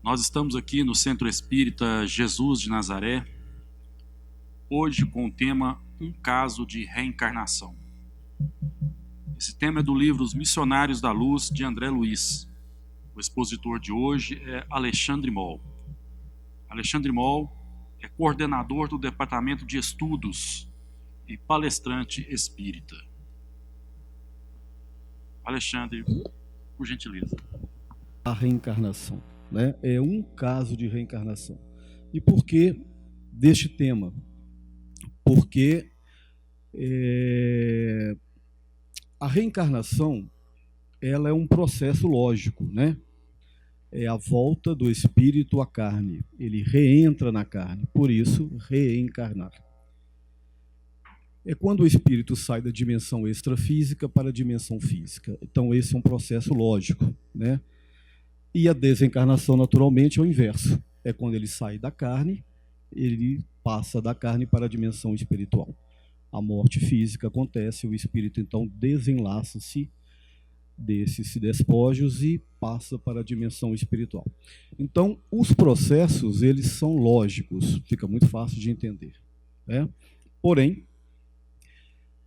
Nós estamos aqui no Centro Espírita Jesus de Nazaré, hoje com o tema Um Caso de Reencarnação. Esse tema é do livro Os Missionários da Luz, de André Luiz. O expositor de hoje é Alexandre Moll. Alexandre Moll é coordenador do Departamento de Estudos e palestrante espírita. Alexandre, por gentileza. A reencarnação, né? É um caso de reencarnação. E por que deste tema? Porque a reencarnação ela é um processo lógico, né? É a volta do espírito à carne. Ele reentra na carne, por isso, reencarnar. É quando o espírito sai da dimensão extrafísica para a dimensão física. Então, esse é um processo lógico, né? E a desencarnação, naturalmente, é o inverso. É quando ele sai da carne, ele passa da carne para a dimensão espiritual. A morte física acontece, o espírito, então, desenlaça-se desses despojos e passa para a dimensão espiritual. Então, os processos, eles são lógicos, fica muito fácil de entender, né? Porém,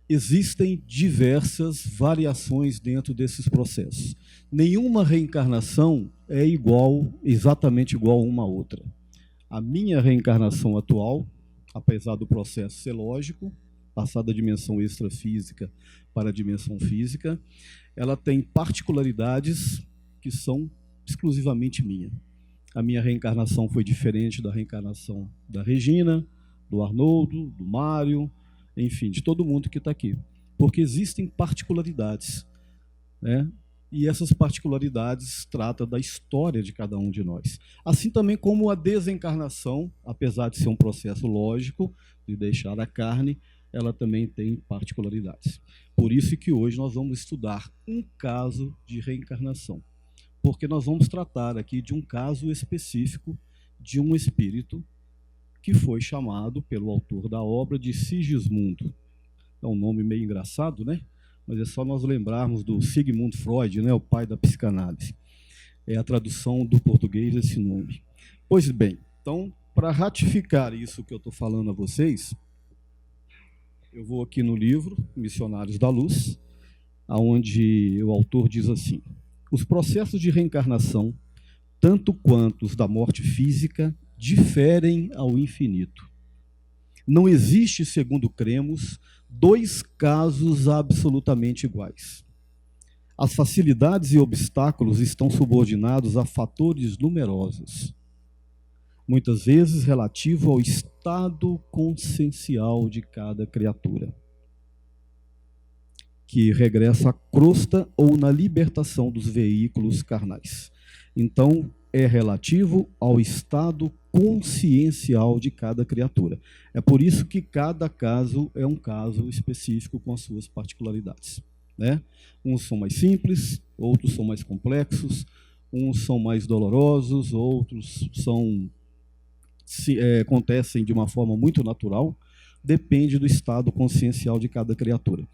existem diversas variações dentro desses processos. Nenhuma reencarnação é exatamente igual a uma outra. A minha reencarnação atual, apesar do processo ser lógico, passar da dimensão extrafísica para a dimensão física, ela tem particularidades que são exclusivamente minha. A minha reencarnação foi diferente da reencarnação da Regina, do Arnoldo, do Mário, enfim, de todo mundo que está aqui. Porque existem particularidades, né? E essas particularidades tratam da história de cada um de nós. Assim também como a desencarnação, apesar de ser um processo lógico, de deixar a carne, ela também tem particularidades. Por isso que hoje nós vamos estudar um caso de reencarnação. Porque nós vamos tratar aqui de um caso específico de um espírito que foi chamado pelo autor da obra de Sigismundo. É um nome meio engraçado, né? Mas é só nós lembrarmos do Sigmund Freud, né? O pai da psicanálise. É a tradução do português desse nome. Pois bem, então, para ratificar isso que eu estou falando a vocês, eu vou aqui no livro Missionários da Luz, onde o autor diz assim: os processos de reencarnação, tanto quanto os da morte física, diferem ao infinito. Não existe, segundo cremos, dois casos absolutamente iguais. As facilidades e obstáculos estão subordinados a fatores numerosos, muitas vezes relativo ao estado consciencial de cada criatura, que regressa à crosta ou na libertação dos veículos carnais. Então, é relativo ao estado consciencial de cada criatura. É por isso que cada caso é um caso específico com as suas particularidades, né? Uns são mais simples, outros são mais complexos, uns são mais dolorosos, outros acontecem de uma forma muito natural, depende do estado consciencial de cada criatura.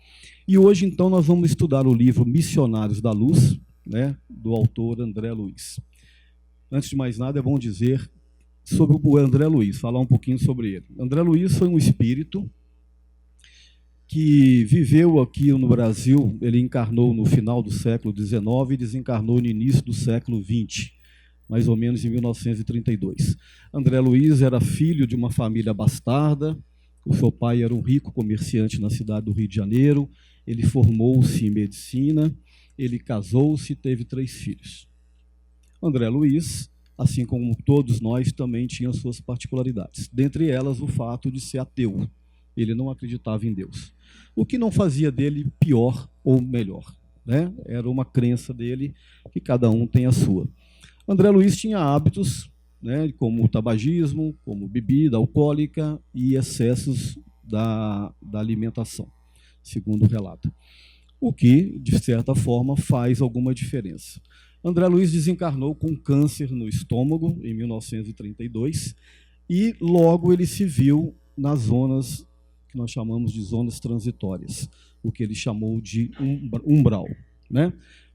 E hoje, então, nós vamos estudar o livro Missionários da Luz, né, do autor André Luiz. Antes de mais nada, é bom dizer sobre o André Luiz, falar um pouquinho sobre ele. André Luiz foi um espírito que viveu aqui no Brasil. Ele encarnou no final do século XIX e desencarnou no início do século XX, mais ou menos em 1932. André Luiz era filho de uma família bastarda. O seu pai era um rico comerciante na cidade do Rio de Janeiro. Ele formou-se em medicina, ele casou-se e teve 3 filhos. André Luiz, assim como todos nós, também tinha suas particularidades. Dentre elas, o fato de ser ateu. Ele não acreditava em Deus. O que não fazia dele pior ou melhor, né? Era uma crença dele, que cada um tem a sua. André Luiz tinha hábitos, né, como o tabagismo, como bebida alcoólica e excessos da alimentação, segundo o relato. O que, de certa forma, faz alguma diferença. André Luiz desencarnou com câncer no estômago em 1932 e logo ele se viu nas zonas que nós chamamos de zonas transitórias, o que ele chamou de umbral, né?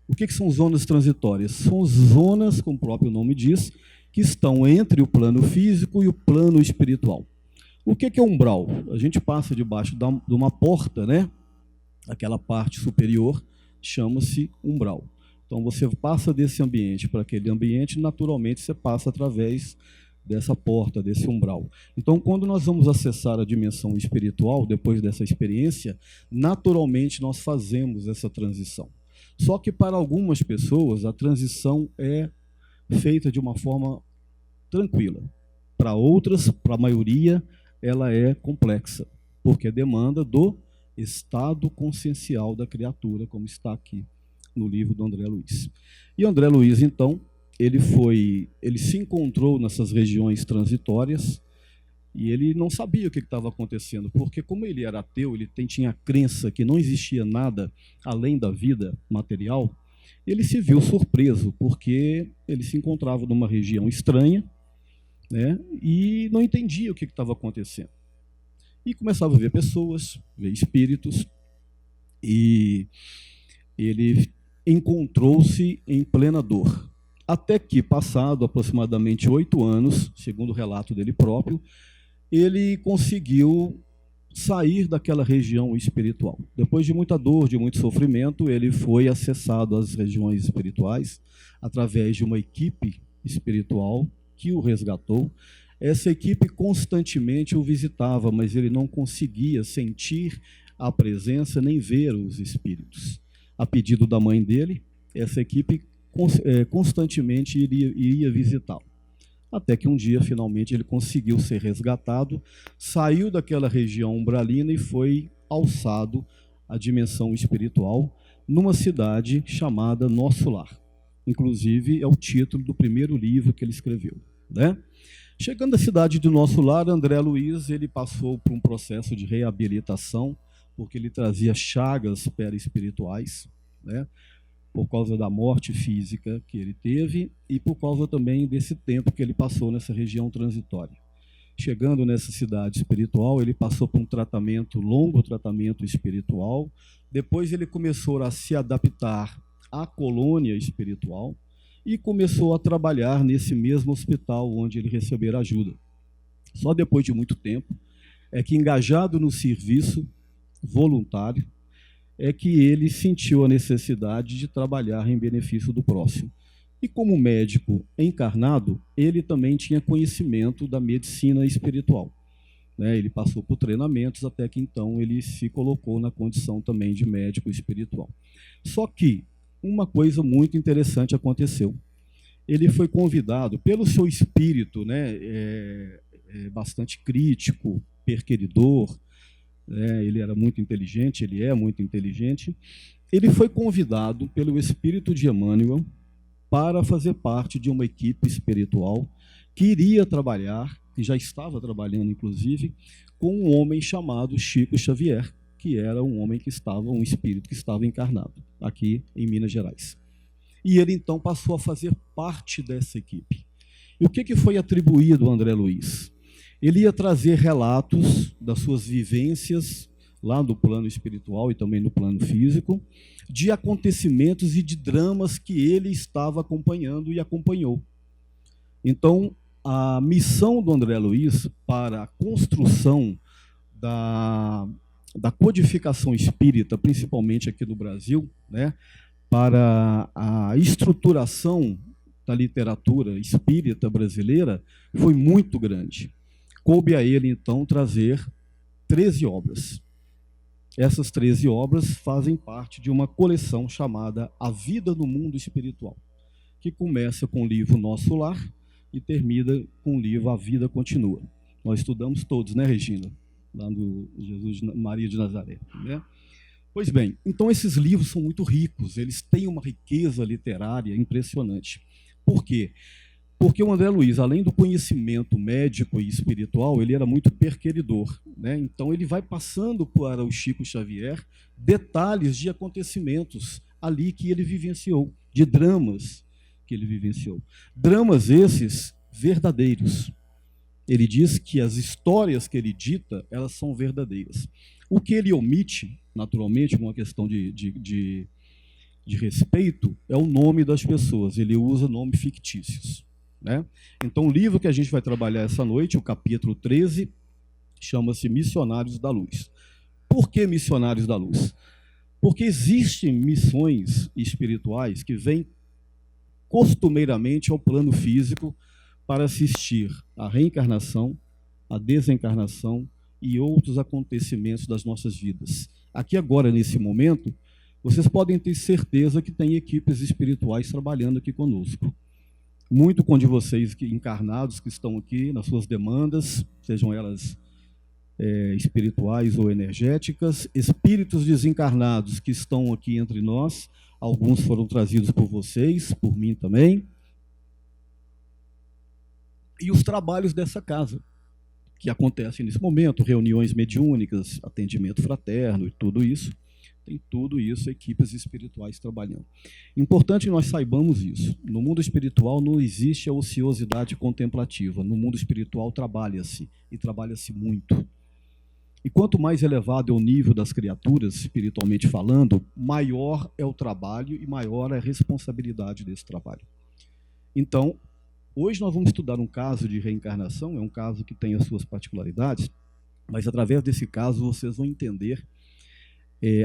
O que são zonas transitórias? São zonas, como o próprio nome diz, que estão entre o plano físico e o plano espiritual. O que é umbral? A gente passa debaixo de uma porta, né? Aquela parte superior chama-se umbral. Então, você passa desse ambiente para aquele ambiente, naturalmente você passa através dessa porta, desse umbral. Então, quando nós vamos acessar a dimensão espiritual, depois dessa experiência, naturalmente nós fazemos essa transição. Só que para algumas pessoas, a transição é feita de uma forma tranquila. Para outras, para a maioria, ela é complexa, porque demanda do estado consciencial da criatura, como está aqui no livro do André Luiz. E André Luiz, então, ele se encontrou nessas regiões transitórias e ele não sabia o que estava acontecendo, porque como ele era ateu, ele tinha a crença que não existia nada além da vida material, ele se viu surpreso, porque ele se encontrava numa região estranha, né, e não entendia o que estava acontecendo. E começava a ver pessoas, ver espíritos, e ele encontrou-se em plena dor. Até que, passado aproximadamente 8 anos, segundo o relato dele próprio, ele conseguiu sair daquela região espiritual. Depois de muita dor, de muito sofrimento, ele foi acessado às regiões espirituais através de uma equipe espiritual que o resgatou. Essa equipe constantemente o visitava, mas ele não conseguia sentir a presença nem ver os espíritos. A pedido da mãe dele, essa equipe constantemente iria visitá-lo. Até que um dia, finalmente, ele conseguiu ser resgatado, saiu daquela região umbralina e foi alçado à dimensão espiritual numa cidade chamada Nosso Lar. Inclusive, é o título do primeiro livro que ele escreveu, né? Chegando à cidade de Nosso Lar, André Luiz ele passou por um processo de reabilitação, porque ele trazia chagas perispirituais, né? Por causa da morte física que ele teve e por causa também desse tempo que ele passou nessa região transitória. Chegando nessa cidade espiritual, ele passou por um longo tratamento espiritual. Depois ele começou a se adaptar à colônia espiritual e começou a trabalhar nesse mesmo hospital onde ele recebera ajuda. Só depois de muito tempo é que, engajado no serviço voluntário, é que ele sentiu a necessidade de trabalhar em benefício do próximo. E como médico encarnado, ele também tinha conhecimento da medicina espiritual, né? Ele passou por treinamentos até que então ele se colocou na condição também de médico espiritual. Só que uma coisa muito interessante aconteceu. Ele foi convidado pelo seu espírito, né, bastante crítico, perqueridor, ele era muito inteligente, ele é muito inteligente. Ele foi convidado pelo espírito de Emmanuel para fazer parte de uma equipe espiritual que iria trabalhar, que já estava trabalhando, inclusive, com um homem chamado Chico Xavier, que era um espírito que estava encarnado aqui em Minas Gerais. E ele, então, passou a fazer parte dessa equipe. E o que foi atribuído a André Luiz? Ele ia trazer relatos das suas vivências lá no plano espiritual e também no plano físico, de acontecimentos e de dramas que ele estava acompanhando e acompanhou. Então, a missão do André Luiz para a construção da codificação espírita, principalmente aqui no Brasil, né, para a estruturação da literatura espírita brasileira, foi muito grande. Coube a ele, então, trazer 13 obras. Essas 13 obras fazem parte de uma coleção chamada A Vida no Mundo Espiritual, que começa com o livro Nosso Lar e termina com o livro A Vida Continua. Nós estudamos todos, né, Regina? Lá no Jesus Maria de Nazaré, né? Pois bem, então esses livros são muito ricos, eles têm uma riqueza literária impressionante. Por quê? Porque o André Luiz, além do conhecimento médico e espiritual, ele era muito perqueridor, né? Então ele vai passando para o Chico Xavier detalhes de acontecimentos ali que ele vivenciou, de dramas que ele vivenciou. Dramas esses verdadeiros. Ele diz que as histórias que ele dita, elas são verdadeiras. O que ele omite, naturalmente, com uma questão de respeito, é o nome das pessoas. Ele usa nomes fictícios, né? Então, o livro que a gente vai trabalhar essa noite, o capítulo 13, chama-se Missionários da Luz. Por que Missionários da Luz? Porque existem missões espirituais que vêm costumeiramente ao plano físico para assistir à reencarnação, à desencarnação e outros acontecimentos das nossas vidas. Aqui agora, nesse momento, vocês podem ter certeza que tem equipes espirituais trabalhando aqui conosco. Muito com de vocês encarnados que estão aqui nas suas demandas, sejam elas espirituais ou energéticas, espíritos desencarnados que estão aqui entre nós, alguns foram trazidos por vocês, por mim também, e os trabalhos dessa casa, que acontecem nesse momento, reuniões mediúnicas, atendimento fraterno e tudo isso, tem tudo isso, equipes espirituais trabalhando. Importante que nós saibamos isso. No mundo espiritual não existe a ociosidade contemplativa. No mundo espiritual trabalha-se, e trabalha-se muito. E quanto mais elevado é o nível das criaturas, espiritualmente falando, maior é o trabalho e maior é a responsabilidade desse trabalho. Então, hoje nós vamos estudar um caso de reencarnação, é um caso que tem as suas particularidades, mas através desse caso vocês vão entender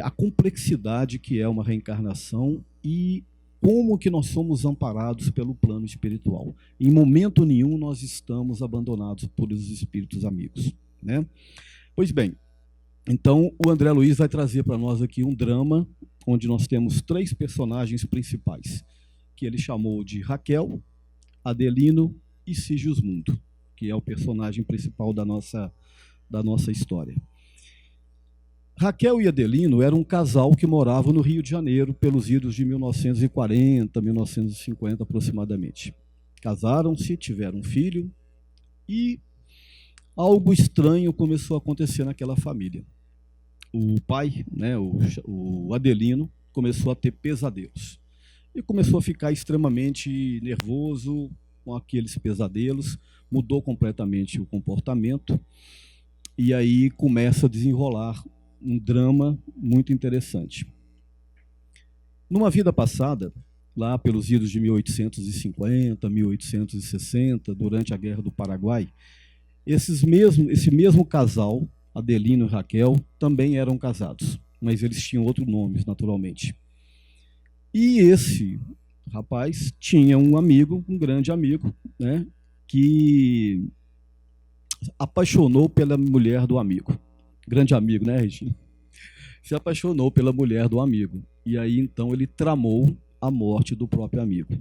a complexidade que é uma reencarnação e como que nós somos amparados pelo plano espiritual. Em momento nenhum nós estamos abandonados por os espíritos amigos, né? Pois bem, então o André Luiz vai trazer para nós aqui um drama onde nós temos 3 personagens principais, que ele chamou de Raquel, Adelino e Sigismundo, que é o personagem principal da nossa história. Raquel e Adelino eram um casal que morava no Rio de Janeiro pelos idos de 1940, 1950 aproximadamente. Casaram-se, tiveram um filho e algo estranho começou a acontecer naquela família. O pai, né, o Adelino, começou a ter pesadelos. E começou a ficar extremamente nervoso com aqueles pesadelos, mudou completamente o comportamento, e aí começa a desenrolar um drama muito interessante. Numa vida passada, lá pelos idos de 1850, 1860, durante a Guerra do Paraguai, esse mesmo casal, Adelino e Raquel, também eram casados, mas eles tinham outros nomes, naturalmente. E esse rapaz tinha um amigo, um grande amigo, né, que apaixonou pela mulher do amigo. Grande amigo, né, Regina? Se apaixonou pela mulher do amigo. E aí, então, ele tramou a morte do próprio amigo.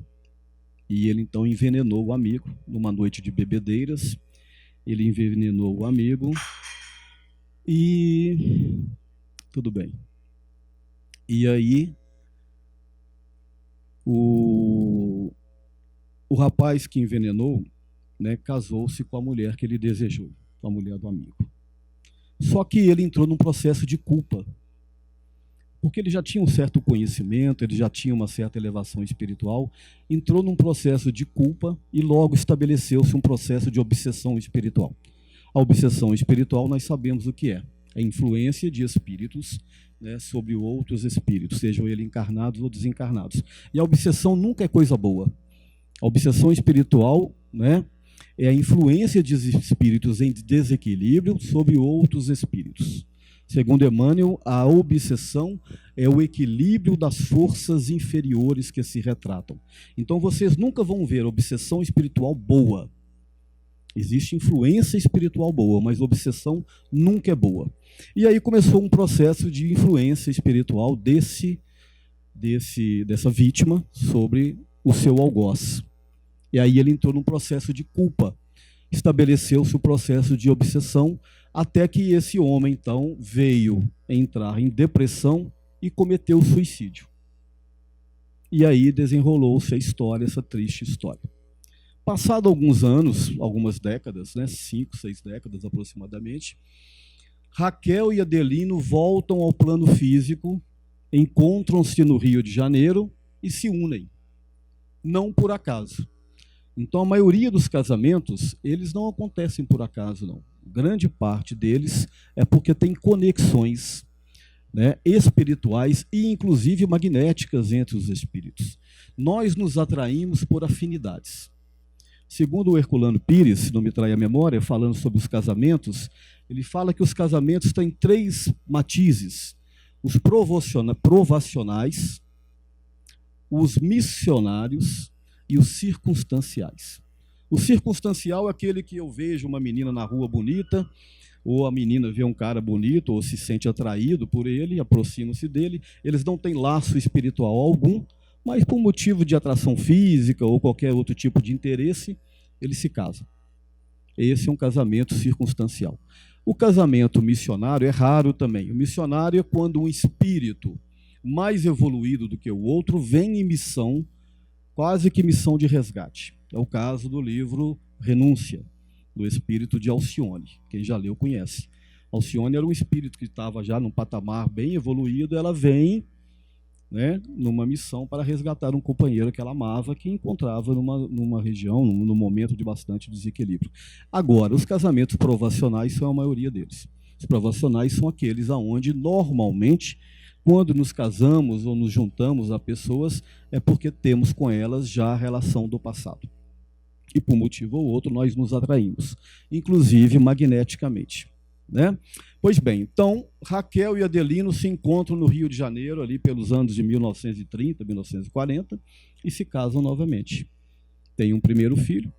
E ele, então, envenenou o amigo numa noite de bebedeiras. Ele envenenou o amigo e... tudo bem. E aí, o rapaz que envenenou, né, casou-se com a mulher que ele desejou, com a mulher do amigo. Só que ele entrou num processo de culpa, porque ele já tinha um certo conhecimento, ele já tinha uma certa elevação espiritual, entrou num processo de culpa e logo estabeleceu-se um processo de obsessão espiritual. A obsessão espiritual nós sabemos o que é a influência de espíritos, né, sobre outros espíritos, sejam eles encarnados ou desencarnados. E a obsessão nunca é coisa boa. A obsessão espiritual, né, é a influência de espíritos em desequilíbrio sobre outros espíritos. Segundo Emmanuel, a obsessão é o equilíbrio das forças inferiores que se retratam. Então, vocês nunca vão ver obsessão espiritual boa. Existe influência espiritual boa, mas obsessão nunca é boa. E aí começou um processo de influência espiritual dessa vítima sobre o seu algoz. E aí ele entrou num processo de culpa. Estabeleceu-se o processo de obsessão, até que esse homem, então, veio entrar em depressão e cometeu suicídio. E aí desenrolou-se a história, essa triste história. Passado alguns anos, algumas décadas, né, 5, 6 décadas aproximadamente, Raquel e Adelino voltam ao plano físico, encontram-se no Rio de Janeiro e se unem. Não por acaso. Então, a maioria dos casamentos, eles não acontecem por acaso, não. Grande parte deles é porque tem conexões, né, espirituais e, inclusive, magnéticas entre os espíritos. Nós nos atraímos por afinidades. Segundo o Herculano Pires, se não me trai a memória, falando sobre os casamentos, ele fala que os casamentos têm 3 matizes: os provacionais, os missionários e os circunstanciais. O circunstancial é aquele que eu vejo uma menina na rua bonita, ou a menina vê um cara bonito, ou se sente atraído por ele, aproxima-se dele, eles não têm laço espiritual algum, mas por motivo de atração física ou qualquer outro tipo de interesse, eles se casam. Esse é um casamento circunstancial. O casamento missionário é raro também. O missionário é quando um espírito mais evoluído do que o outro vem em missão, quase que missão de resgate. É o caso do livro Renúncia, do espírito de Alcione. Quem já leu conhece. Alcione era um espírito que estava já num patamar bem evoluído, ela vem, né, numa missão para resgatar um companheiro que ela amava, que encontrava numa região, num momento de bastante desequilíbrio. Agora, os casamentos provacionais são a maioria deles. Os provacionais são aqueles onde, normalmente, quando nos casamos ou nos juntamos a pessoas, é porque temos com elas já a relação do passado. E, por motivo ou outro, nós nos atraímos, inclusive magneticamente. Né? Pois bem, então, Raquel e Adelino se encontram no Rio de Janeiro, ali pelos anos de 1930, 1940, e se casam novamente. Tem um primeiro filho,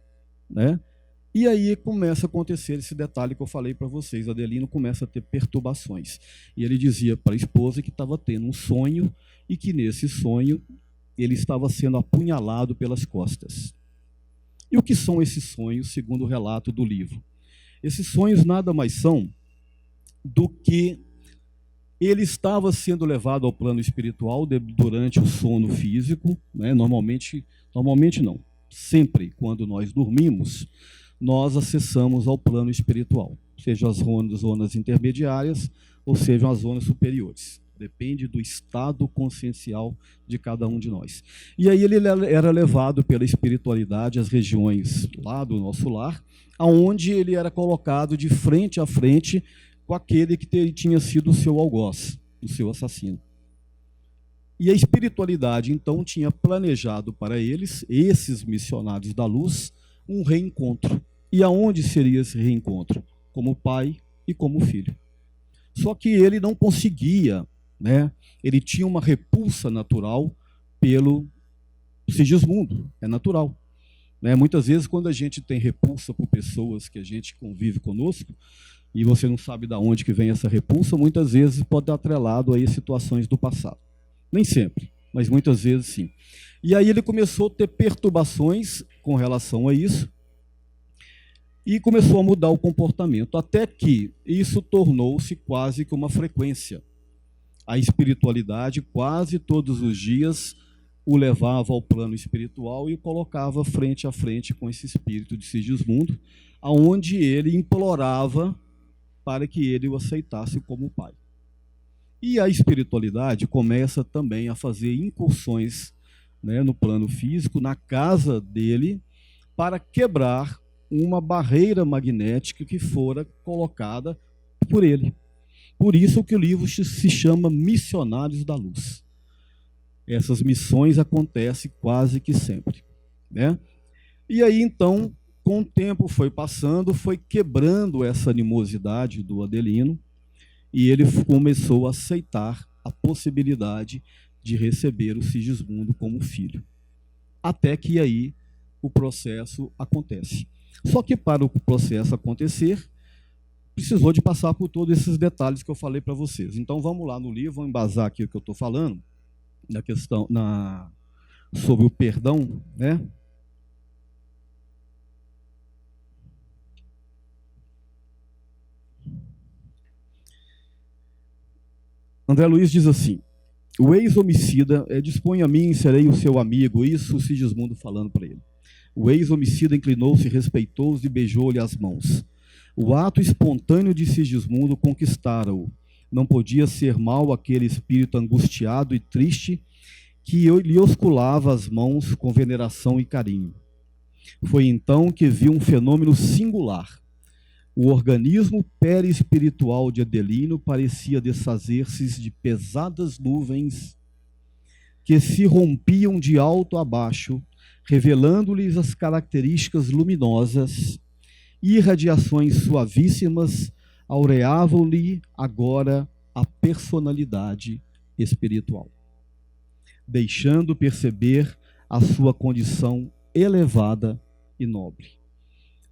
né? E aí começa a acontecer esse detalhe que eu falei para vocês. Adelino começa a ter perturbações. E ele dizia para a esposa que estava tendo um sonho e que nesse sonho ele estava sendo apunhalado pelas costas. E o que são esses sonhos, segundo o relato do livro? Esses sonhos nada mais são do que ele estava sendo levado ao plano espiritual durante o sono físico, né? Normalmente não, sempre quando nós dormimos, nós acessamos ao plano espiritual, sejam as zonas intermediárias ou sejam as zonas superiores. Depende do estado consciencial de cada um de nós. E aí ele era levado pela espiritualidade às regiões lá do nosso lar, aonde ele era colocado de frente a frente com aquele que tinha sido o seu algoz, o seu assassino. E a espiritualidade, então, tinha planejado para eles, esses missionários da luz, um reencontro. E aonde seria esse reencontro? Como pai e como filho. Só que ele não conseguia, né? Ele tinha uma repulsa natural pelo Sigismundo, é natural. Né? Muitas vezes, quando a gente tem repulsa por pessoas que a gente convive conosco, e você não sabe de onde que vem essa repulsa, muitas vezes pode estar atrelado a situações do passado. Nem sempre, mas muitas vezes sim. E aí ele começou a ter perturbações com relação a isso, e começou a mudar o comportamento, até que isso tornou-se quase que uma frequência. A espiritualidade, quase todos os dias, o levava ao plano espiritual e o colocava frente a frente com esse espírito de Sigismundo, aonde ele implorava para que ele o aceitasse como pai. E a espiritualidade começa também a fazer incursões, né, no plano físico, na casa dele, para quebrar uma barreira magnética que fora colocada por ele. Por isso que o livro se chama Missionários da Luz. Essas missões acontecem quase que sempre. Né? E aí, então, com o tempo foi passando, foi quebrando essa animosidade do Adelino, e ele começou a aceitar a possibilidade de receber o Sigismundo como filho. Até que aí o processo acontece. Só que para o processo acontecer, precisou de passar por todos esses detalhes que eu falei para vocês. Então vamos lá no livro, vamos embasar aqui o que eu estou falando, na questão, sobre o perdão, né? André Luiz diz assim: o ex-homicida dispõe a mim e serei o seu amigo. Isso o Sigismundo falando para ele. O ex-homicida inclinou-se respeitoso e beijou-lhe as mãos. O ato espontâneo de Sigismundo conquistara-o. Não podia ser mal aquele espírito angustiado e triste que lhe osculava as mãos com veneração e carinho. Foi então que viu um fenômeno singular. O organismo perispiritual de Adelino parecia desfazer-se de pesadas nuvens que se rompiam de alto a baixo revelando-lhes as características luminosas e radiações suavíssimas aureavam-lhe agora a personalidade espiritual, deixando perceber a sua condição elevada e nobre.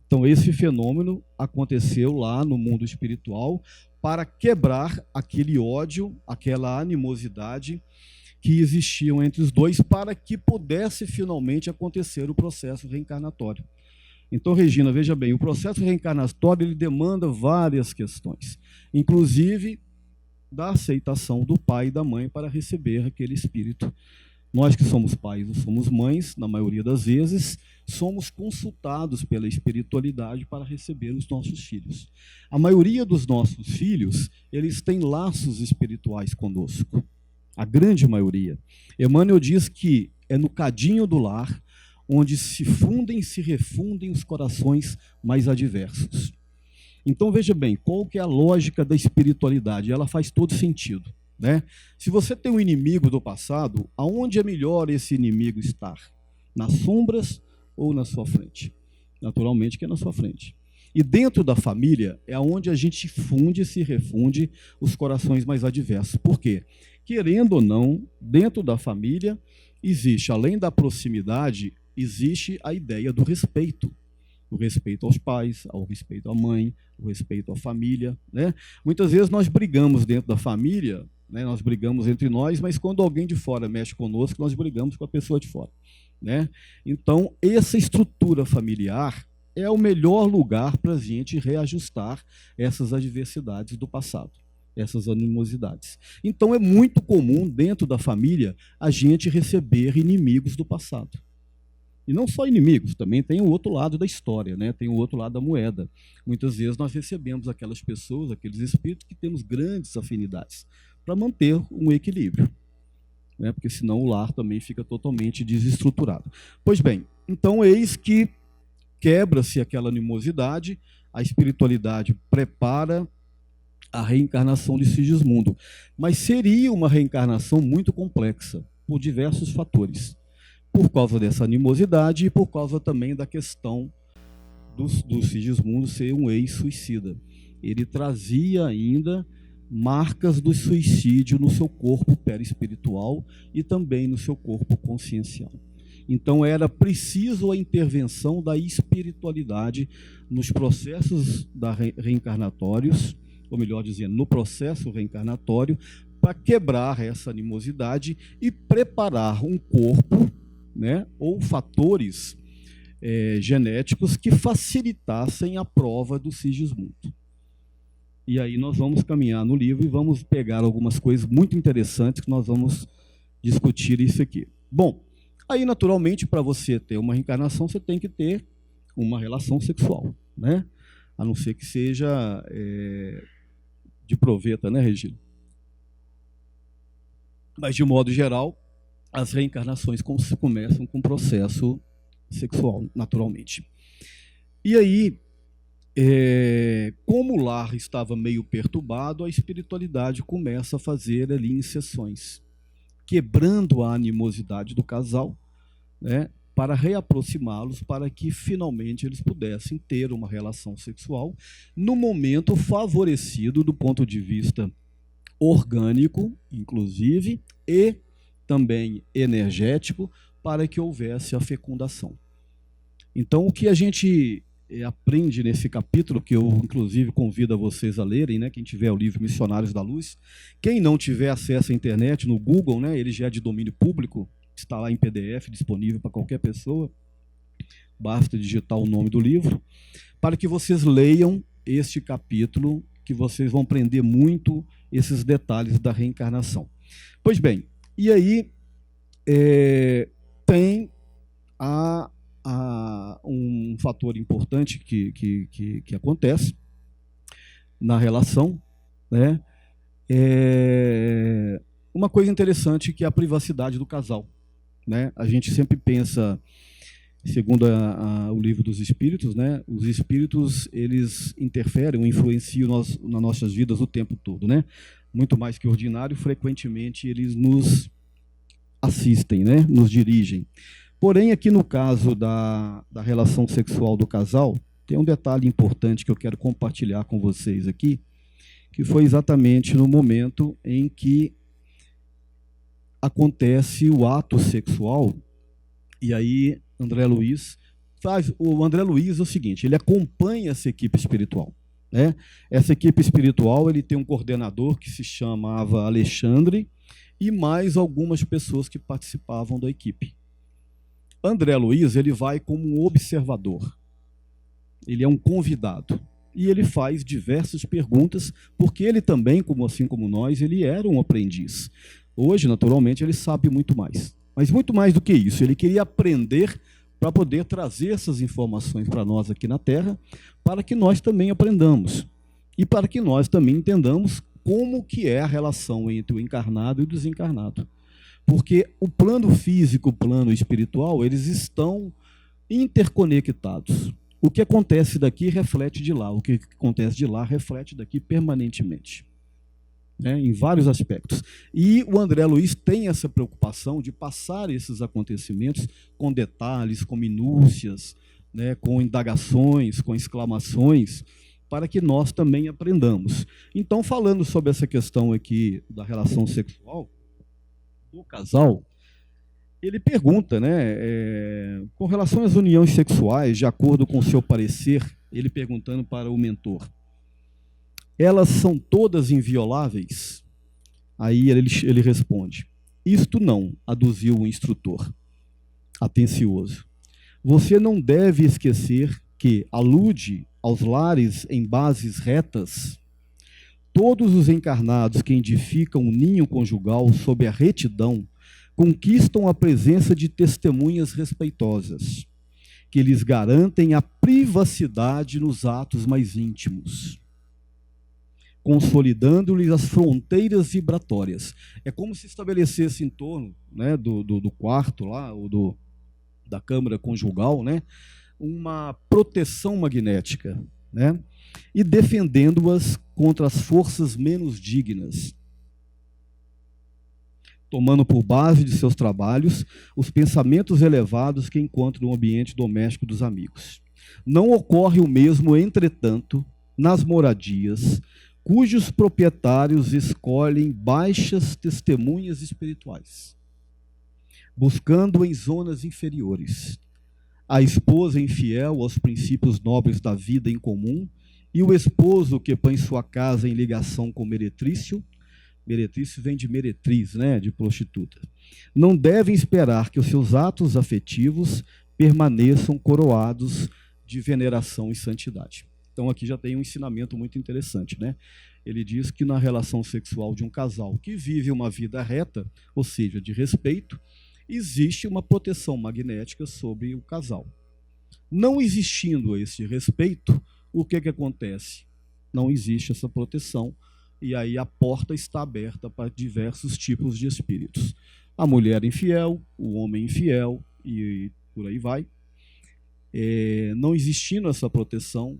Então, esse fenômeno aconteceu lá no mundo espiritual para quebrar aquele ódio, aquela animosidade que existiam entre os dois, para que pudesse finalmente acontecer o processo reencarnatório. Então, Regina, veja bem, o processo reencarnatório ele demanda várias questões, inclusive da aceitação do pai e da mãe para receber aquele espírito. Nós que somos pais ou somos mães, na maioria das vezes, somos consultados pela espiritualidade para receber os nossos filhos. A maioria dos nossos filhos, eles têm laços espirituais conosco. A grande maioria. Emmanuel diz que é no cadinho do lar onde se fundem e se refundem os corações mais adversos. Então, veja bem, qual que é a lógica da espiritualidade? Ela faz todo sentido, né? Se você tem um inimigo do passado, aonde é melhor esse inimigo estar? Nas sombras ou na sua frente? Naturalmente que é na sua frente. E dentro da família é onde a gente funde e se refunde os corações mais adversos. Por quê? Querendo ou não, dentro da família existe, além da proximidade, existe a ideia do respeito. O respeito aos pais, ao respeito à mãe, o respeito à família, né? Muitas vezes nós brigamos dentro da família, né? Nós brigamos entre nós, mas quando alguém de fora mexe conosco, nós brigamos com a pessoa de fora, né? Então, essa estrutura familiar é o melhor lugar para a gente reajustar essas adversidades do passado, essas animosidades. Então, é muito comum, dentro da família, a gente receber inimigos do passado. E não só inimigos, também tem o outro lado da história, né? Tem o outro lado da moeda. Muitas vezes nós recebemos aquelas pessoas, aqueles espíritos que temos grandes afinidades, para manter um equilíbrio, né? Porque senão o lar também fica totalmente desestruturado. Pois bem, então eis que quebra-se aquela animosidade, a espiritualidade prepara a reencarnação de Sigismundo. Mas seria uma reencarnação muito complexa, por diversos fatores. Por causa dessa animosidade e por causa também da questão do Sigismundo ser um ex-suicida. Ele trazia ainda marcas do suicídio no seu corpo perispiritual e também no seu corpo consciencial. Então era preciso a intervenção da espiritualidade nos processos reencarnatórios, ou melhor dizendo, no processo reencarnatório, para quebrar essa animosidade e preparar um corpo, né, ou fatores genéticos que facilitassem a prova do Sigismundo. E aí nós vamos caminhar no livro e vamos pegar algumas coisas muito interessantes que nós vamos discutir isso aqui. Bom, aí naturalmente para você ter uma reencarnação você tem que ter uma relação sexual, né? A não ser que seja de proveta, né, Regina? Mas de modo geral, as reencarnações começam com o processo sexual, naturalmente. E aí, como o lar estava meio perturbado, a espiritualidade começa a fazer ali inserções, quebrando a animosidade do casal, né, para reaproximá-los, para que finalmente eles pudessem ter uma relação sexual no momento favorecido do ponto de vista orgânico, inclusive, e também energético, para que houvesse a fecundação. Então, o que a gente aprende nesse capítulo, que eu, inclusive, convido a vocês a lerem, né, quem tiver o livro Missionários da Luz, quem não tiver acesso à internet, no Google, né, ele já é de domínio público, está lá em PDF, disponível para qualquer pessoa, basta digitar o nome do livro, para que vocês leiam este capítulo, que vocês vão aprender muito esses detalhes da reencarnação. Pois bem, e aí tem um fator importante que acontece na relação, né? Uma coisa interessante que é a privacidade do casal, né? A gente sempre pensa, segundo o livro dos Espíritos, né? Os Espíritos eles interferem, influenciam nas nossas vidas o tempo todo, né? Muito mais que ordinário, frequentemente eles nos assistem, né? Nos dirigem. Porém, aqui no caso da relação sexual do casal, tem um detalhe importante que eu quero compartilhar com vocês aqui, que foi exatamente no momento em que acontece o ato sexual, e aí André Luiz faz. O André Luiz é o seguinte, ele acompanha essa equipe espiritual, né? Essa equipe espiritual, ele tem um coordenador que se chamava Alexandre, e mais algumas pessoas que participavam da equipe. André Luiz, ele vai como um observador, ele é um convidado, e ele faz diversas perguntas, porque ele também, assim como nós, ele era um aprendiz. Hoje, naturalmente, ele sabe muito mais. Mas muito mais do que isso, ele queria aprender para poder trazer essas informações para nós aqui na Terra, para que nós também aprendamos. E para que nós também entendamos como que é a relação entre o encarnado e o desencarnado. Porque o plano físico, o plano espiritual, eles estão interconectados. O que acontece daqui reflete de lá, o que acontece de lá reflete daqui permanentemente, né, em vários aspectos. E o André Luiz tem essa preocupação de passar esses acontecimentos com detalhes, com minúcias, né, com indagações, com exclamações, para que nós também aprendamos. Então, falando sobre essa questão aqui da relação sexual do casal, ele pergunta, né, com relação às uniões sexuais, de acordo com o seu parecer, ele perguntando para o mentor, elas são todas invioláveis? Aí ele responde, isto não, aduziu o instrutor, atencioso. Você não deve esquecer que alude aos lares em bases retas. Todos os encarnados que edificam um ninho conjugal sob a retidão conquistam a presença de testemunhas respeitosas, que lhes garantem a privacidade nos atos mais íntimos, consolidando-lhes as fronteiras vibratórias. É como se estabelecesse em torno, né, do quarto lá, ou da câmara conjugal, né, uma proteção magnética, né, e defendendo-as contra as forças menos dignas, tomando por base de seus trabalhos os pensamentos elevados que encontram no ambiente doméstico dos amigos. Não ocorre o mesmo, entretanto, nas moradias, cujos proprietários escolhem baixas testemunhas espirituais, buscando em zonas inferiores a esposa infiel aos princípios nobres da vida em comum e o esposo que põe sua casa em ligação com meretrício. Meretrício vem de meretriz, né, de prostituta. Não devem esperar que os seus atos afetivos permaneçam coroados de veneração e santidade. Então aqui já tem um ensinamento muito interessante, né? Ele diz que na relação sexual de um casal que vive uma vida reta, ou seja, de respeito, existe uma proteção magnética sobre o casal. Não existindo esse respeito, o que acontece? Não existe essa proteção, e aí a porta está aberta para diversos tipos de espíritos. A mulher infiel, o homem infiel, e por aí vai. Não existindo essa proteção,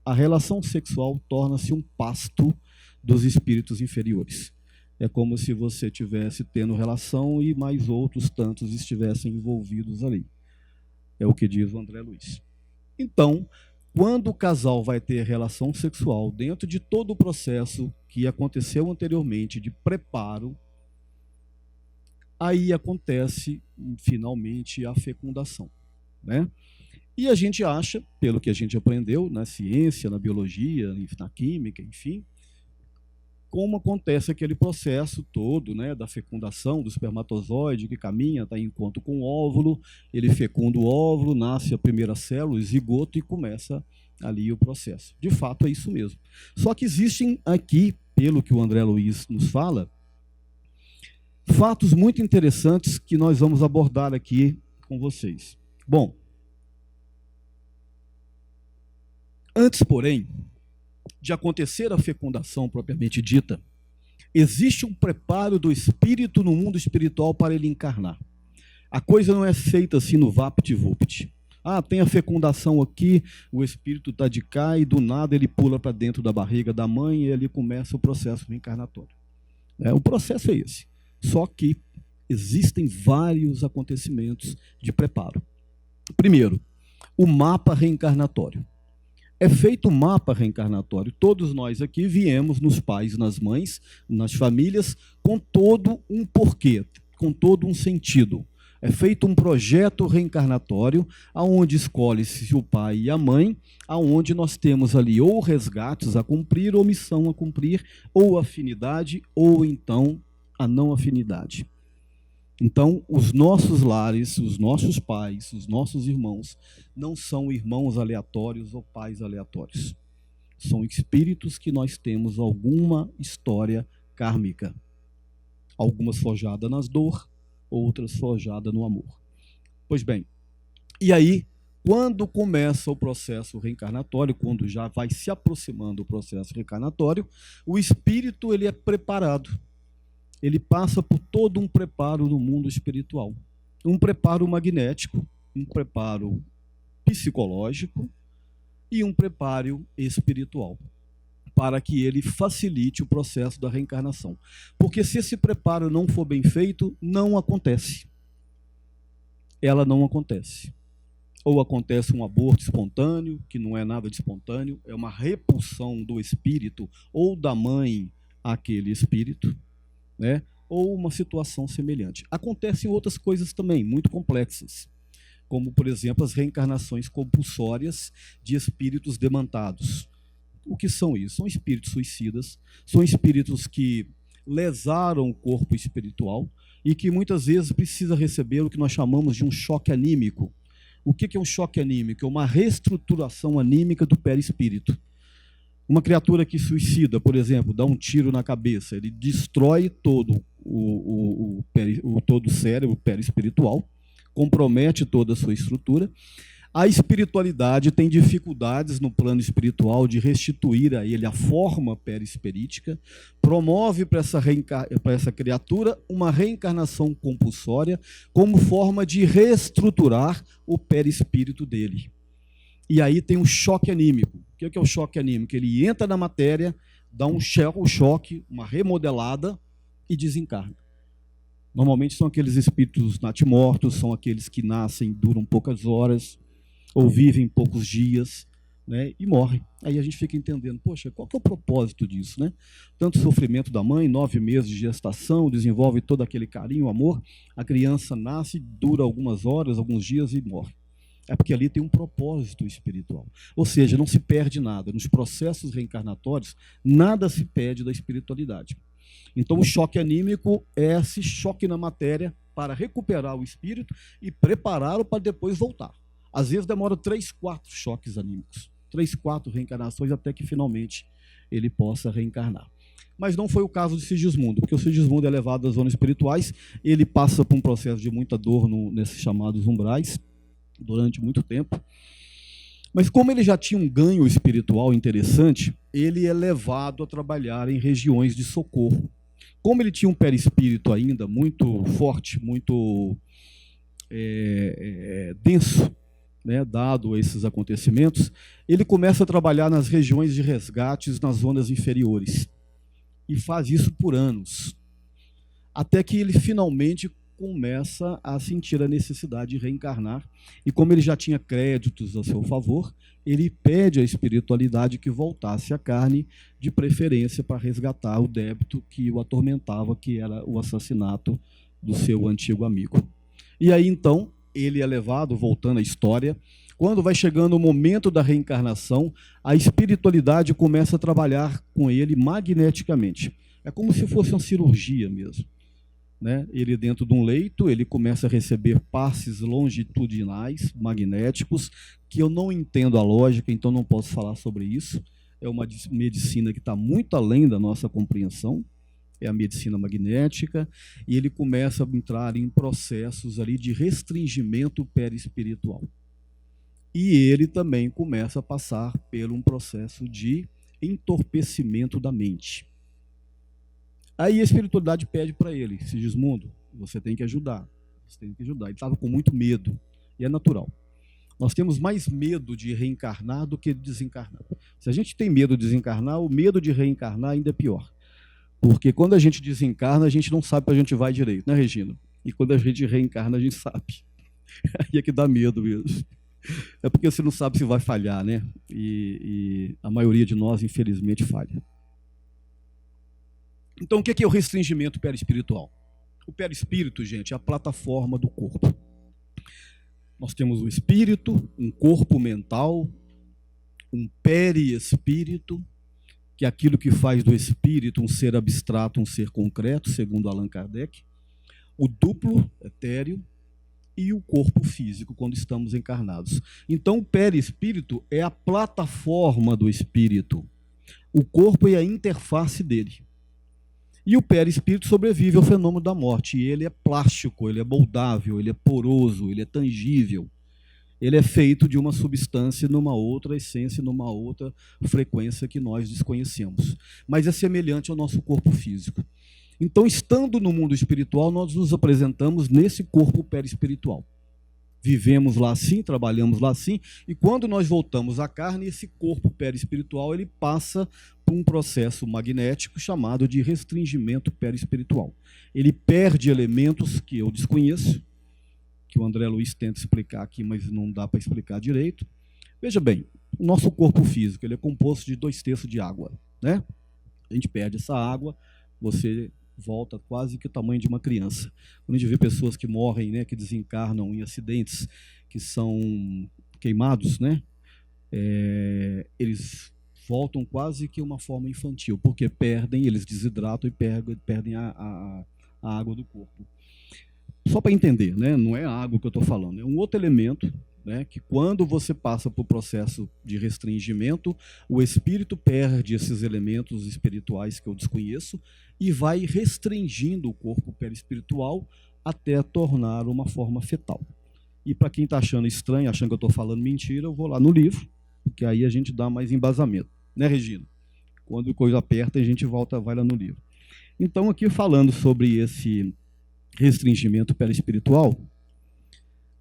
a relação sexual torna-se um pasto dos espíritos inferiores. É como se você estivesse tendo relação e mais outros tantos estivessem envolvidos ali. É o que diz o André Luiz. Então, quando o casal vai ter relação sexual dentro de todo o processo que aconteceu anteriormente de preparo, aí acontece finalmente a fecundação, né? E a gente acha, pelo que a gente aprendeu na ciência, na biologia, na química, enfim, como acontece aquele processo todo, né, da fecundação do espermatozoide que caminha, está em encontro com o óvulo, ele fecunda o óvulo, nasce a primeira célula, o zigoto, e começa ali o processo. De fato, é isso mesmo. Só que existem aqui, pelo que o André Luiz nos fala, fatos muito interessantes que nós vamos abordar aqui com vocês. Bom, antes, porém, de acontecer a fecundação propriamente dita, existe um preparo do espírito no mundo espiritual para ele encarnar. A coisa não é feita assim no vapt-vupt. Tem a fecundação aqui, o espírito está de cá e do nada ele pula para dentro da barriga da mãe e ali começa o processo reencarnatório. O processo é esse. Só que Existem vários acontecimentos de preparo. Primeiro, o mapa reencarnatório. É feito um mapa reencarnatório. Todos nós aqui viemos nos pais, nas mães, nas famílias, com todo um porquê, com todo um sentido. É feito um projeto reencarnatório, aonde escolhe-se o pai e a mãe, aonde nós temos ali ou resgates a cumprir, ou missão a cumprir, ou afinidade, ou então a não afinidade. Então, os nossos lares, os nossos pais, os nossos irmãos, não são irmãos aleatórios ou pais aleatórios. São espíritos que nós temos alguma história kármica. Algumas forjadas nas dor, outras forjadas no amor. Pois bem, e aí, quando começa o processo reencarnatório, quando já vai se aproximando o processo reencarnatório, o espírito ele é preparado. Ele passa por todo um preparo no mundo espiritual. Um preparo magnético, um preparo psicológico e um preparo espiritual, para que ele facilite o processo da reencarnação. Porque se esse preparo não for bem feito, não acontece. Ela não acontece. Ou acontece um aborto espontâneo, que não é nada de espontâneo, é uma repulsão do espírito ou da mãe àquele espírito, né? Ou uma situação semelhante. Acontecem outras coisas também, muito complexas, como, por exemplo, as reencarnações compulsórias de espíritos demandados. O que são isso? São espíritos suicidas, são espíritos que lesaram o corpo espiritual e que muitas vezes precisa receber o que nós chamamos de um choque anímico. O que é um choque anímico? É uma reestruturação anímica do perispírito. Uma criatura que suicida, por exemplo, dá um tiro na cabeça, ele destrói todo todo o cérebro perispiritual, compromete toda a sua estrutura. A espiritualidade tem dificuldades no plano espiritual de restituir a ele a forma perispirítica, promove para essa criatura uma reencarnação compulsória como forma de reestruturar o perispírito dele. E aí tem um choque anímico. O que é o choque anímico? Ele entra na matéria, dá um choque, uma remodelada e desencarna. Normalmente são aqueles espíritos natimortos, são aqueles que nascem, duram poucas horas, ou vivem poucos dias, né, e morrem. Aí a gente fica entendendo, poxa, qual que é o propósito disso, né? Tanto sofrimento da mãe, 9 meses de gestação, desenvolve todo aquele carinho, amor, a criança nasce, dura algumas horas, alguns dias e morre. É porque ali tem um propósito espiritual. Ou seja, não se perde nada. Nos processos reencarnatórios, nada se perde da espiritualidade. Então, o choque anímico é esse choque na matéria para recuperar o espírito e prepará-lo para depois voltar. Às vezes demora 3, 4 choques anímicos, 3, 4 reencarnações até que finalmente ele possa reencarnar. Mas não foi o caso de Sigismundo, porque o Sigismundo é levado às zonas espirituais, ele passa por um processo de muita dor nesses chamados umbrais, durante muito tempo. Mas como ele já tinha um ganho espiritual interessante, ele é levado a trabalhar em regiões de socorro. Como ele tinha um perispírito ainda muito forte, muito denso, né, dado esses acontecimentos, ele começa a trabalhar nas regiões de resgates nas zonas inferiores. E faz isso por anos. Até que ele finalmente começa a sentir a necessidade de reencarnar. E como ele já tinha créditos a seu favor, ele pede à espiritualidade que voltasse à carne, de preferência para resgatar o débito que o atormentava, que era o assassinato do seu antigo amigo. E aí, então, ele é levado, voltando à história, quando vai chegando o momento da reencarnação, a espiritualidade começa a trabalhar com ele magneticamente. É como se fosse uma cirurgia mesmo. Né? Ele dentro de um leito, ele começa a receber passes longitudinais, magnéticos, que eu não entendo a lógica, então não posso falar sobre isso. É uma medicina que está muito além da nossa compreensão, é a medicina magnética, e ele começa a entrar em processos ali de restringimento perispiritual. E ele também começa a passar por um processo de entorpecimento da mente. Aí a espiritualidade pede para ele, Sigismundo, você tem que ajudar, você tem que ajudar. Ele estava com muito medo, e é natural. Nós temos mais medo de reencarnar do que de desencarnar. Se a gente tem medo de desencarnar, o medo de reencarnar ainda é pior. Porque quando a gente desencarna, a gente não sabe para onde a gente vai direito, né, Regina? E quando a gente reencarna, a gente sabe. Aí é que dá medo mesmo. É porque você não sabe se vai falhar, né? E a maioria de nós, infelizmente, falha. Então, o que é o restringimento perispiritual? O perispírito, gente, é a plataforma do corpo. Nós temos o espírito, um corpo mental, um perispírito, que é aquilo que faz do espírito um ser abstrato, um ser concreto, segundo Allan Kardec, o duplo etéreo e o corpo físico, quando estamos encarnados. Então, o perispírito é a plataforma do espírito. O corpo é a interface dele. E o perispírito sobrevive ao fenômeno da morte. E ele é plástico, ele é moldável, ele é poroso, ele é tangível. Ele é feito de uma substância numa outra essência, numa outra frequência que nós desconhecemos. Mas é semelhante ao nosso corpo físico. Então, estando no mundo espiritual, nós nos apresentamos nesse corpo perispiritual. Vivemos lá assim, trabalhamos lá assim, e quando nós voltamos à carne, esse corpo perispiritual ele passa por um processo magnético chamado de restringimento perispiritual. Ele perde elementos que eu desconheço, que o André Luiz tenta explicar aqui, mas não dá para explicar direito. Veja bem, o nosso corpo físico ele é composto de 2/3 de água, né? A gente perde essa água, você volta quase que o tamanho de uma criança. Quando a gente vê pessoas que morrem, né, que desencarnam em acidentes, que são queimados, né, eles voltam quase que uma forma infantil, porque eles desidratam e perdem a água do corpo. Só para entender, né, não é a água que eu estou falando, é um outro elemento, né, que quando você passa por processo de restringimento, o espírito perde esses elementos espirituais que eu desconheço e vai restringindo o corpo perispiritual até tornar uma forma fetal. E para quem está achando estranho, achando que eu estou falando mentira, eu vou lá no livro, porque aí a gente dá mais embasamento. Né, Regina? Quando a coisa aperta, a gente vai lá no livro. Então, aqui falando sobre esse restringimento perispiritual,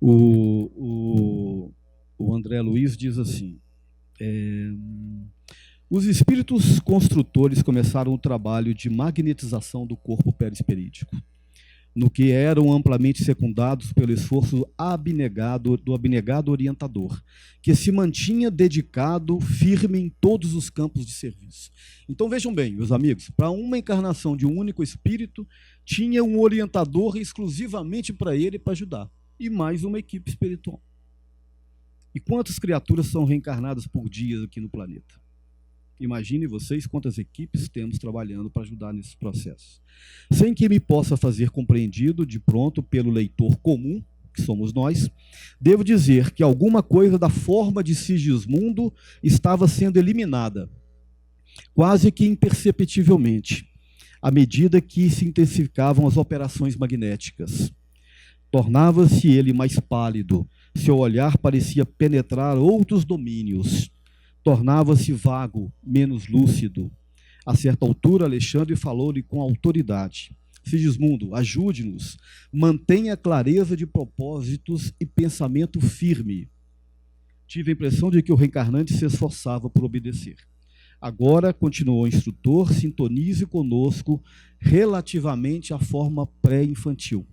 o André Luiz diz assim, os espíritos construtores começaram o trabalho de magnetização do corpo perispirítico, no que eram amplamente secundados pelo esforço do abnegado orientador, que se mantinha dedicado, firme em todos os campos de serviço. Então vejam bem, meus amigos, para uma encarnação de um único espírito, tinha um orientador exclusivamente para ele para ajudar, e mais uma equipe espiritual. E quantas criaturas são reencarnadas por dia aqui no planeta? Imagine vocês quantas equipes temos trabalhando para ajudar nesse processo. Sem que me possa fazer compreendido de pronto pelo leitor comum, que somos nós, devo dizer que alguma coisa da forma de Sigismundo estava sendo eliminada, quase que imperceptivelmente, à medida que se intensificavam as operações magnéticas. Tornava-se ele mais pálido, seu olhar parecia penetrar outros domínios. Tornava-se vago, menos lúcido. A certa altura, Alexandre falou-lhe com autoridade. Sigismundo, ajude-nos, mantenha clareza de propósitos e pensamento firme. Tive a impressão de que o reencarnante se esforçava por obedecer. Agora, continuou o instrutor, sintonize conosco relativamente à forma pré-infantil.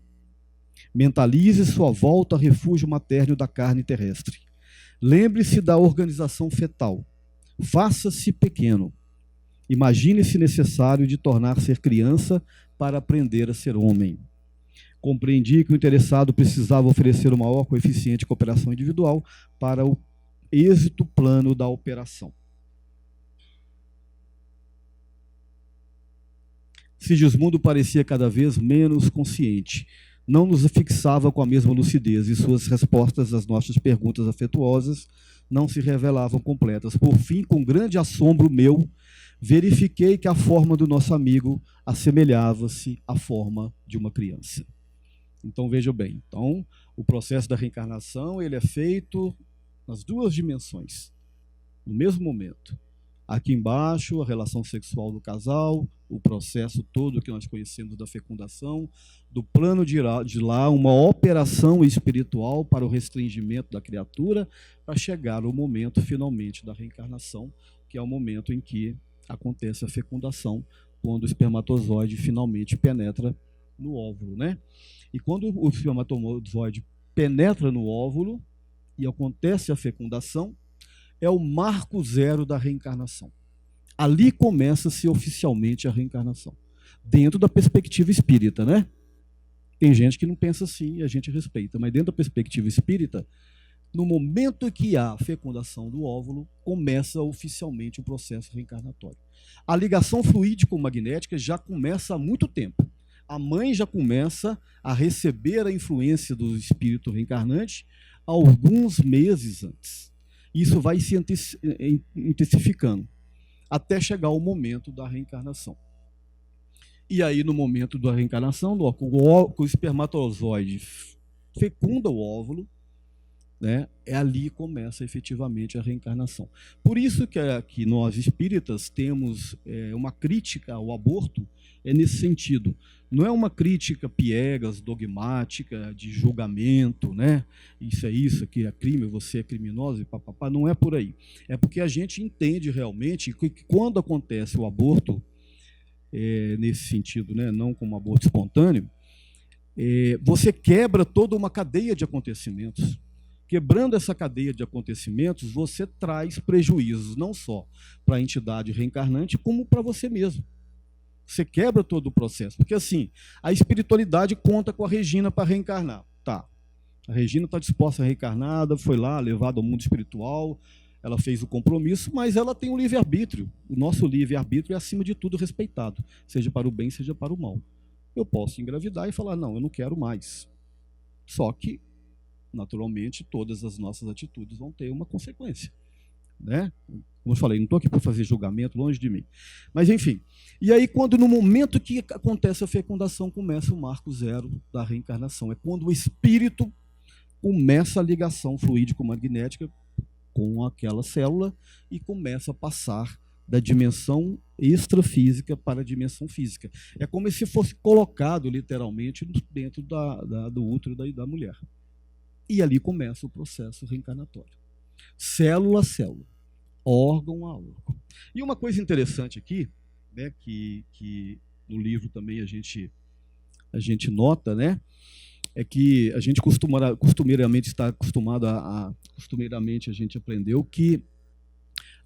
Mentalize sua volta ao refúgio materno da carne terrestre. Lembre-se da organização fetal. Faça-se pequeno. Imagine-se necessário de tornar-se criança para aprender a ser homem. Compreendi que o interessado precisava oferecer o maior coeficiente de cooperação individual para o êxito plano da operação. Sigismundo parecia cada vez menos consciente. Não nos fixava com a mesma lucidez e suas respostas às nossas perguntas afetuosas não se revelavam completas. Por fim, com grande assombro meu, verifiquei que a forma do nosso amigo assemelhava-se à forma de uma criança. Então, vejam bem. Então, o processo da reencarnação ele é feito nas duas dimensões, no mesmo momento. Aqui embaixo, a relação sexual do casal, o processo todo que nós conhecemos da fecundação, do plano de lá, uma operação espiritual para o restringimento da criatura, para chegar ao momento, finalmente, da reencarnação, que é o momento em que acontece a fecundação, quando o espermatozoide finalmente penetra no óvulo, né? E quando o espermatozoide penetra no óvulo e acontece a fecundação, é o marco zero da reencarnação. Ali começa-se oficialmente a reencarnação, dentro da perspectiva espírita, né? Tem gente que não pensa assim e a gente respeita, mas dentro da perspectiva espírita, no momento que há a fecundação do óvulo, começa oficialmente o processo reencarnatório. A ligação fluídico-magnética já começa há muito tempo. A mãe já começa a receber a influência do espírito reencarnante alguns meses antes. Isso vai se intensificando até chegar o momento da reencarnação. E aí, no momento da reencarnação, o espermatozoide fecunda o óvulo, né? Ali que começa efetivamente a reencarnação. Por isso que nós espíritas temos uma crítica ao aborto nesse sentido. Não é uma crítica piegas, dogmática, de julgamento, né? Isso é isso, aqui é crime, você é criminoso, e papapá. Não é por aí. É porque a gente entende realmente que quando acontece o aborto, nesse sentido, né? Não como aborto espontâneo, você quebra toda uma cadeia de acontecimentos. Quebrando essa cadeia de acontecimentos, você traz prejuízos não só para a entidade reencarnante, como para você mesmo. Você quebra todo o processo. Porque, assim, a espiritualidade conta com a Regina para reencarnar. Tá. A Regina está disposta a reencarnar, foi lá, levada ao mundo espiritual, ela fez o compromisso, mas ela tem um livre-arbítrio. O nosso livre-arbítrio é, acima de tudo, respeitado, seja para o bem, seja para o mal. Eu posso engravidar e falar, não, eu não quero mais. Só que, naturalmente, todas as nossas atitudes vão ter uma consequência, né? Como eu falei, não estou aqui para fazer julgamento, longe de mim. Mas, enfim. E aí, quando no momento que acontece a fecundação, começa o marco zero da reencarnação. É quando o espírito começa a ligação fluídico-magnética com aquela célula e começa a passar da dimensão extrafísica para a dimensão física. É como se fosse colocado, literalmente, dentro do útero da mulher. E ali começa o processo reencarnatório. Célula a célula, órgão a órgão. E uma coisa interessante aqui, né, que no livro também a gente nota, né, é que a gente costumeiramente está acostumado costumeiramente a gente aprendeu que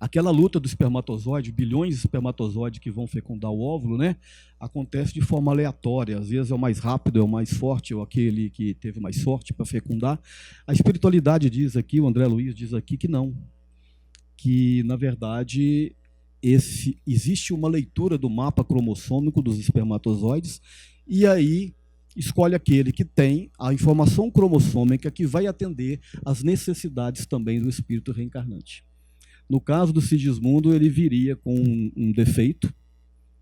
aquela luta do espermatozoide, bilhões de espermatozoides que vão fecundar o óvulo, né, acontece de forma aleatória. Às vezes é o mais rápido, é o mais forte, ou aquele que teve mais sorte para fecundar. A espiritualidade diz aqui, o André Luiz diz aqui que não. Que, na verdade, existe uma leitura do mapa cromossômico dos espermatozoides, e aí escolhe aquele que tem a informação cromossômica que vai atender às necessidades também do espírito reencarnante. No caso do Sigismundo, ele viria com um defeito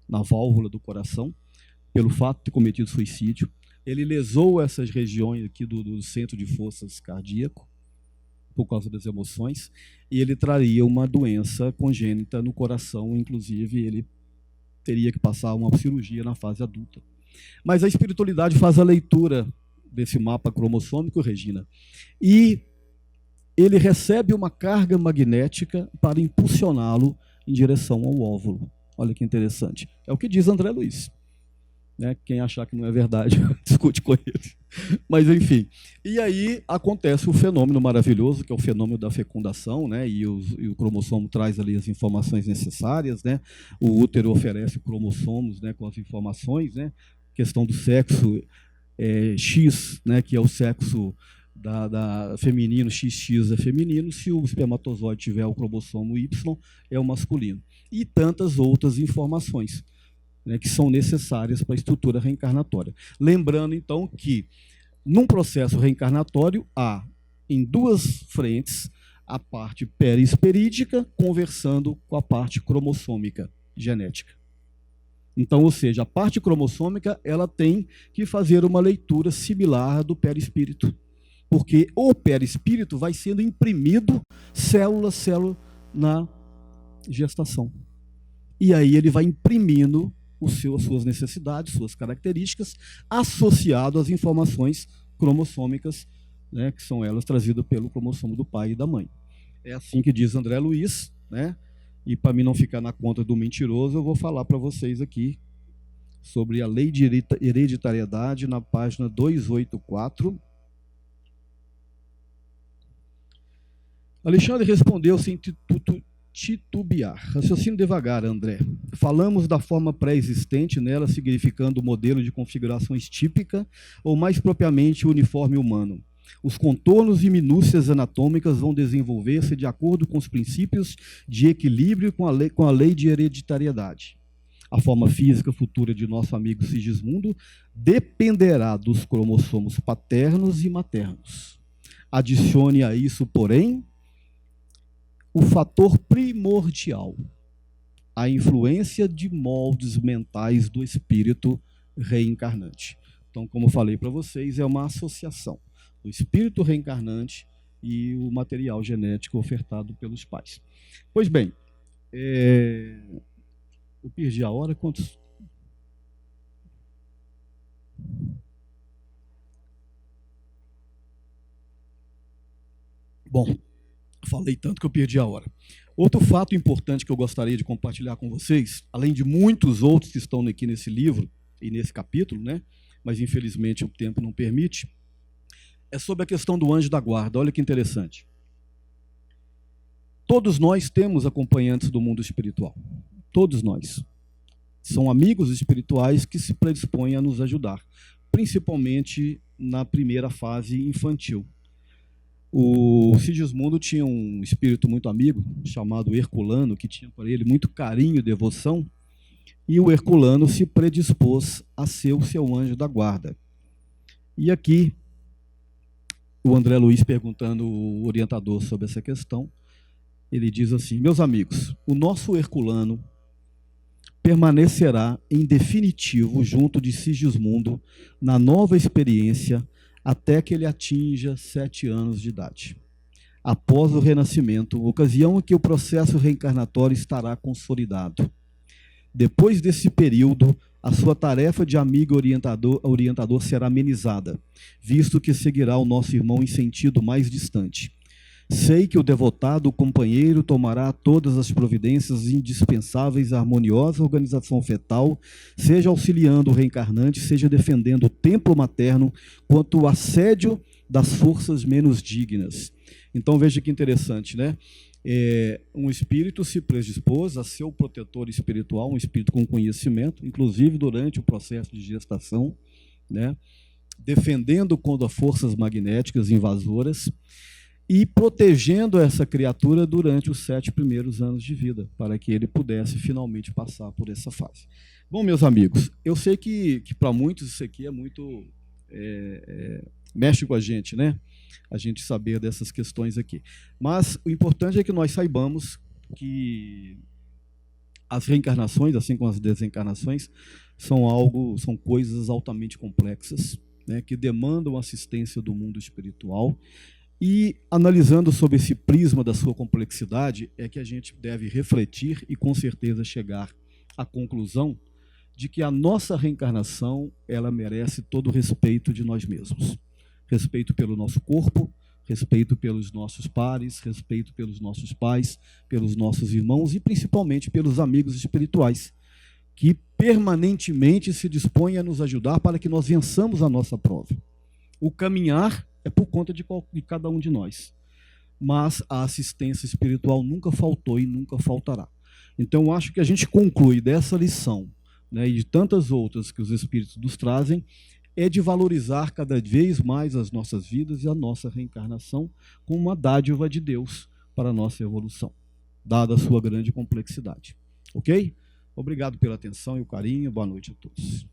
na válvula do coração, pelo fato de ter cometido suicídio. Ele lesou essas regiões aqui do centro de forças cardíaco, por causa das emoções, e ele traria uma doença congênita no coração, inclusive ele teria que passar uma cirurgia na fase adulta. Mas a espiritualidade faz a leitura desse mapa cromossômico, Regina, e ele recebe uma carga magnética para impulsioná-lo em direção ao óvulo. Olha que interessante. É o que diz André Luiz. Né? Quem achar que não é verdade, discute com ele. Mas, enfim. E aí acontece o fenômeno maravilhoso, que é o fenômeno da fecundação, né? E o cromossomo traz ali as informações necessárias, né? O útero oferece cromossomos, né, com as informações, né? Questão do sexo X, né, que é o sexo da feminino, XX é feminino, se o espermatozoide tiver o cromossomo Y, é o masculino. E tantas outras informações, né, que são necessárias para a estrutura reencarnatória. Lembrando, então, que num processo reencarnatório há, em duas frentes, a parte periesperídica conversando com a parte cromossômica, genética. Então, ou seja, a parte cromossômica ela tem que fazer uma leitura similar do perispírito, porque o perispírito vai sendo imprimido célula a célula na gestação. E aí ele vai imprimindo as suas necessidades, suas características, associado às informações cromossômicas, né, que são elas trazidas pelo cromossomo do pai e da mãe. É assim que diz André Luiz, né? E para mim não ficar na conta do mentiroso, eu vou falar para vocês aqui sobre a lei de hereditariedade, na página 284. Alexandre respondeu sem titubear. Raciocínio devagar, André. Falamos da forma pré-existente nela, significando o modelo de configurações típica, ou mais propriamente o uniforme humano. Os contornos e minúcias anatômicas vão desenvolver-se de acordo com os princípios de equilíbrio com a lei de hereditariedade. A forma física futura de nosso amigo Sigismundo dependerá dos cromossomos paternos e maternos. Adicione a isso, porém, o fator primordial, a influência de moldes mentais do espírito reencarnante. Então, como falei para vocês, é uma associação do espírito reencarnante e o material genético ofertado pelos pais. Pois bem, eu perdi a hora, quantos? Bom, falei tanto que eu perdi a hora. Outro fato importante que eu gostaria de compartilhar com vocês, além de muitos outros que estão aqui nesse livro e nesse capítulo, né? Mas infelizmente o tempo não permite, é sobre a questão do anjo da guarda. Olha que interessante. Todos nós temos acompanhantes do mundo espiritual. Todos nós. São amigos espirituais que se predispõem a nos ajudar, principalmente na primeira fase infantil. O Sigismundo tinha um espírito muito amigo, chamado Herculano, que tinha para ele muito carinho e devoção, e o Herculano se predispôs a ser o seu anjo da guarda. E aqui, o André Luiz, perguntando o orientador sobre essa questão, ele diz assim: meus amigos, o nosso Herculano permanecerá em definitivo junto de Sigismundo na nova experiência até que ele atinja 7 anos de idade. Após o renascimento, ocasião em que o processo reencarnatório estará consolidado. Depois desse período, a sua tarefa de amigo orientador será amenizada, visto que seguirá o nosso irmão em sentido mais distante. Sei que o devotado companheiro tomará todas as providências indispensáveis à harmoniosa organização fetal, seja auxiliando o reencarnante, seja defendendo o templo materno contra o assédio das forças menos dignas. Então veja que interessante, né? Um espírito se predispôs a ser o protetor espiritual, um espírito com conhecimento, inclusive durante o processo de gestação, né? Defendendo contra forças magnéticas invasoras, e protegendo essa criatura durante os 7 primeiros anos de vida, para que ele pudesse finalmente passar por essa fase. Bom, meus amigos, eu sei que para muitos isso aqui é muito... mexe com a gente, né? A gente saber dessas questões aqui. Mas o importante é que nós saibamos que as reencarnações, assim como as desencarnações, são coisas altamente complexas, né, que demandam assistência do mundo espiritual. E, analisando sob esse prisma da sua complexidade, é que a gente deve refletir e, com certeza, chegar à conclusão de que a nossa reencarnação, ela merece todo o respeito de nós mesmos. Respeito pelo nosso corpo, respeito pelos nossos pares, respeito pelos nossos pais, pelos nossos irmãos e, principalmente, pelos amigos espirituais, que permanentemente se dispõem a nos ajudar para que nós vençamos a nossa prova. O caminhar é por conta de cada um de nós. Mas a assistência espiritual nunca faltou e nunca faltará. Então, eu acho que a gente conclui dessa lição, né, e de tantas outras que os Espíritos nos trazem, é de valorizar cada vez mais as nossas vidas e a nossa reencarnação como uma dádiva de Deus para a nossa evolução, dada a sua grande complexidade. Ok? Obrigado pela atenção e o carinho. Boa noite a todos.